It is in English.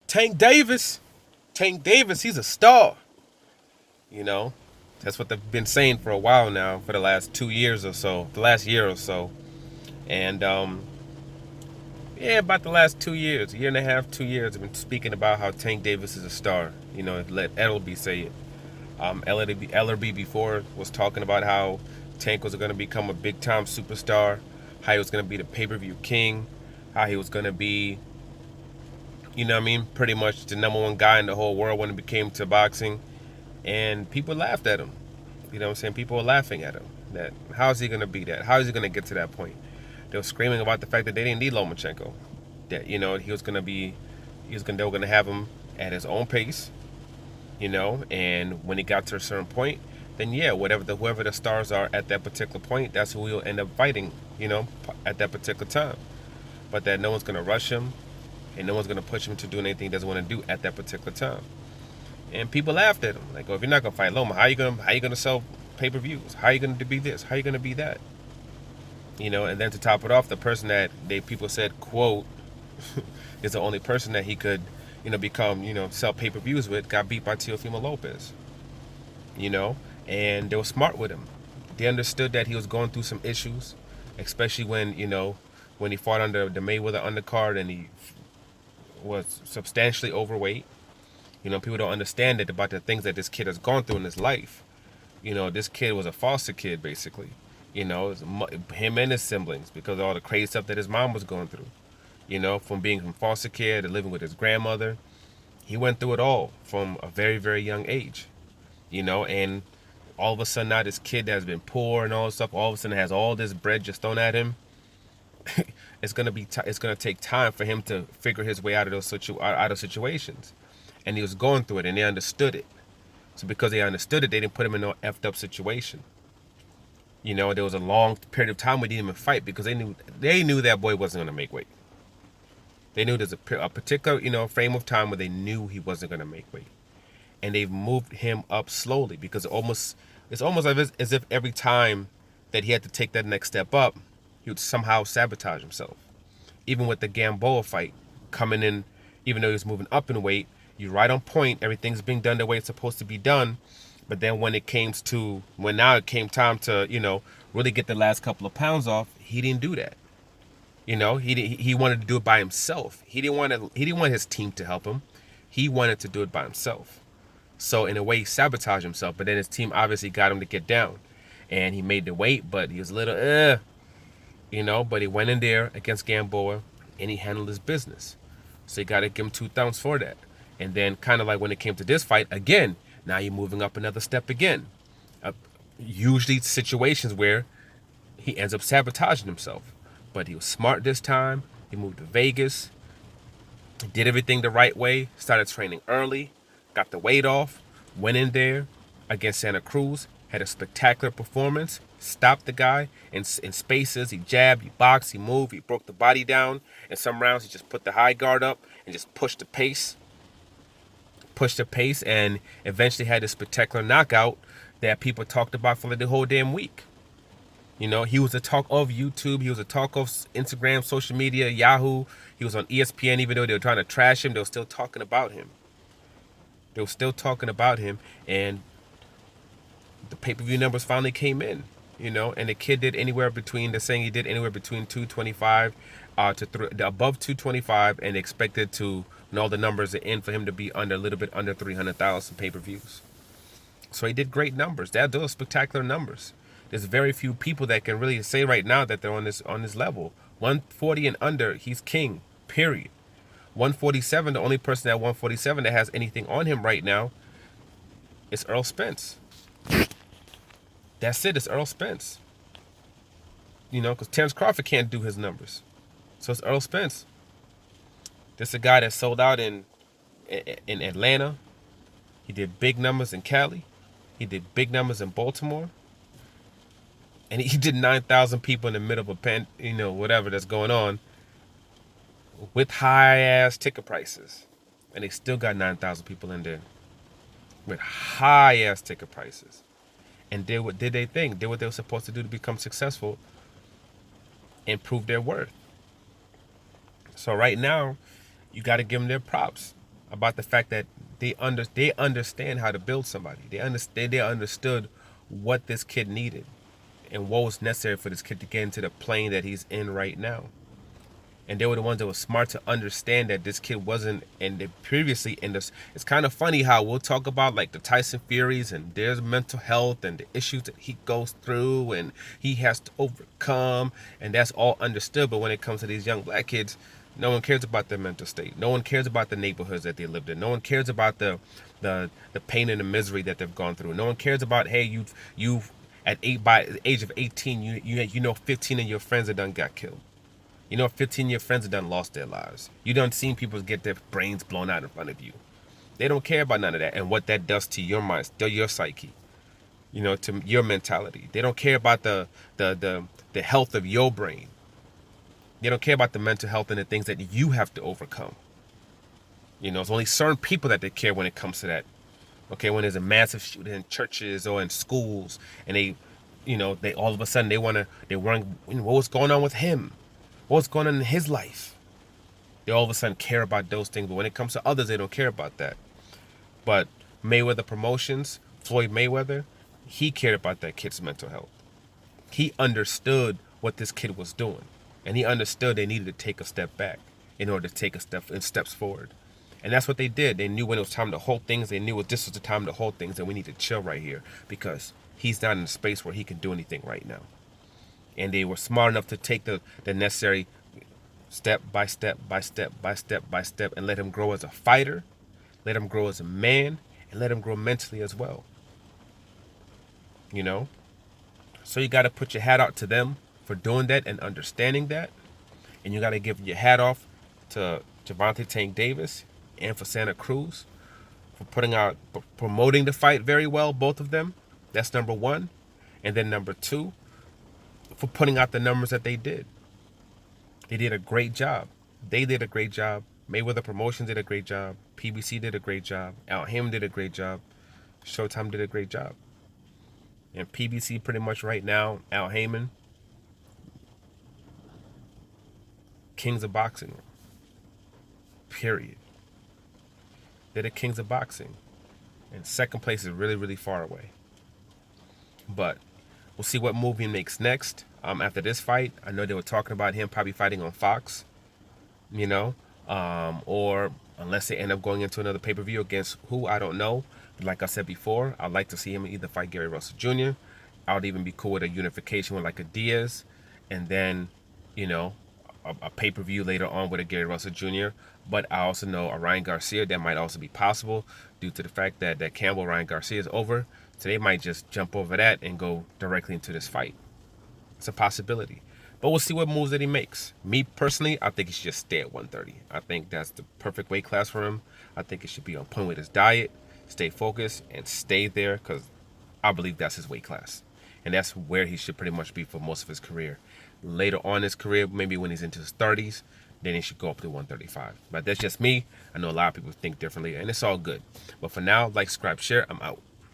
Tank Davis. Tank Davis, he's a star. You know, that's what they've been saying for a while now, for the last 2 years or so, the last year or so. And yeah, about the last 2 years, a year and a half, 2 years, I've been speaking about how Tank Davis is a star. You know, let Ellerby say it. Ellerby before was talking about how Tank was going to become a big time superstar, how he was going to be the pay per view king, how he was going to be, you know what I mean, pretty much the number one guy in the whole world when it came to boxing. And people laughed at him. You know what I'm saying? People were laughing at him. That how is he going to be that? How is he going to get to that point? They were screaming about the fact that they didn't need Lomachenko. That he was going to be, they were going to have him at his own pace. And when he got to a certain point, then yeah, whoever the stars are at that particular point, that's who he'll end up fighting. At that particular time. But that no one's going to rush him, and no one's going to push him to do anything he doesn't want to do at that particular time. And people laughed at him, like, "Oh, if you're not gonna fight Loma, how you gonna sell pay-per-views? How you gonna be this? How you gonna be that?" And then to top it off, the person that people said, quote, is the only person that he could, become, sell pay-per-views with, got beat by Teofimo Lopez. And they were smart with him. They understood that he was going through some issues, especially when he fought under the Mayweather undercard and he was substantially overweight. People don't understand it about the things that this kid has gone through in his life. This kid was a foster kid, basically. Him and his siblings, because of all the crazy stuff that his mom was going through. From foster kid to living with his grandmother. He went through it all from a very, very young age. And all of a sudden now this kid that has been poor and all this stuff, all of a sudden has all this bread just thrown at him. It's gonna take time for him to figure his way out of those situations. And he was going through it, and they understood it. So because they understood it, they didn't put him in no effed up situation. There was a long period of time we didn't even fight because they knew that boy wasn't going to make weight. They knew there's a particular frame of time where they knew he wasn't going to make weight, and they've moved him up slowly because it's almost as if every time that he had to take that next step up, he would somehow sabotage himself. Even with the Gamboa fight coming in, even though he was moving up in weight. You're right on point. Everything's being done the way it's supposed to be done. But then when it came time to, really get the last couple of pounds off, he didn't do that. He wanted to do it by himself. He didn't want his team to help him. He wanted to do it by himself. So in a way, he sabotaged himself. But then his team obviously got him to get down. And he made the weight, but he was a little, but he went in there against Gamboa and he handled his business. So you got to give him 2 thumbs for that. And then kind of like when it came to this fight, again, now you're moving up another step again. Usually situations where he ends up sabotaging himself. But he was smart this time. He moved to Vegas. Did everything the right way. Started training early. Got the weight off. Went in there against Santa Cruz. Had a spectacular performance. Stopped the guy in spaces. He jabbed, he boxed, he moved, he broke the body down. In some rounds, he just put the high guard up and just pushed the pace. And eventually had this spectacular knockout that people talked about for the whole damn week. He was the talk of YouTube. He was the talk of Instagram, social media, Yahoo. He was on ESPN. Even though they were trying to trash him, they were still talking about him. And the pay-per-view numbers finally came in. And the kid did they're saying he did anywhere between 225 to above 225, and expected to, and all the numbers are in for him to be a little bit under 300,000 pay-per-views. So he did great numbers. Those are spectacular numbers. There's very few people that can really say right now that they're on this level. 140 and under, he's king, period. 147, the only person at 147 that has anything on him right now is Earl Spence. That's it, it's Earl Spence. Because Terrence Crawford can't do his numbers. So it's Earl Spence. This is a guy that sold out in Atlanta. He did big numbers in Cali. He did big numbers in Baltimore. And he did 9,000 people in the middle of a whatever that's going on with high-ass ticket prices. And they still got 9,000 people in there with high-ass ticket prices. And did what they were supposed to do to become successful and prove their worth. So right now, you got to give them their props. about the fact that they understand how to build somebody. They understood what this kid needed and what was necessary for this kid to get into the plane that he's in right now. And they were the ones that were smart to understand that this kid wasn't, and they previously in this. It's kind of funny how we'll talk about like the Tyson Furies and there's mental health and the issues that he goes through and he has to overcome, and that's all understood. But when it comes to these young black kids, no one cares about their mental state. No one cares about the neighborhoods that they lived in. No one cares about the pain and the misery that they've gone through. No one cares about, hey, you've at by the age of 18, you know 15 of your friends that done got killed. You know, 15 of your friends have done lost their lives. You done seen people get their brains blown out in front of you. They don't care about none of that and what that does to your mind, to your psyche, you know, to your mentality. They don't care about the health of your brain. They don't care about the mental health and the things that you have to overcome. You know, it's only certain people that they care when it comes to that. Okay, when there's a massive shooting in churches or in schools, and they all of a sudden they want what's going on with him, what's going on in his life. They all of a sudden care about those things, but when it comes to others, they don't care about that. But Mayweather Promotions, Floyd Mayweather, he cared about that kid's mental health. He understood what this kid was doing, and he understood they needed to take a step back in order to take steps forward. And that's what they did. They knew when it was time to hold things. They knew this was the time to hold things, and we need to chill right here because he's not in a space where he can do anything right now. And they were smart enough to take the necessary step by step by step by step by step and let him grow as a fighter, let him grow as a man, and let him grow mentally as well. You know? So you got to put your hat out to them for doing that and understanding that. And you got to give your hat off to Javante Tank Davis and for Santa Cruz for promoting the fight very well, both of them. That's number one. And then number two, for putting out the numbers that they did. They did a great job. They did a great job. Mayweather Promotions did a great job. PBC did a great job. Al Hamm did a great job. Showtime did a great job. And PBC pretty much right now, Al Hammond, kings of boxing. Period. They're the kings of boxing. And second place is really, really far away. But we'll see what move he makes next. After this fight, I know they were talking about him probably fighting on Fox, you know, or unless they end up going into another pay-per-view against who, I don't know. But like I said before, I'd like to see him either fight Gary Russell Jr. I would even be cool with a unification with like a Diaz, and then, you know, a pay-per-view later on with a Gary Russell Jr. But I also know a Ryan Garcia, that might also be possible due to the fact that Campbell Ryan Garcia is over. So they might just jump over that and go directly into this fight. It's a possibility. But we'll see what moves that he makes. Me personally, I think he should just stay at 130. I think that's the perfect weight class for him. I think he should be on point with his diet, stay focused, and stay there because I believe that's his weight class. And that's where he should pretty much be for most of his career. Later on in his career, maybe when he's into his 30s, then he should go up to 135. But that's just me. I know a lot of people think differently, and it's all good. But for now, like, subscribe, share. I'm out.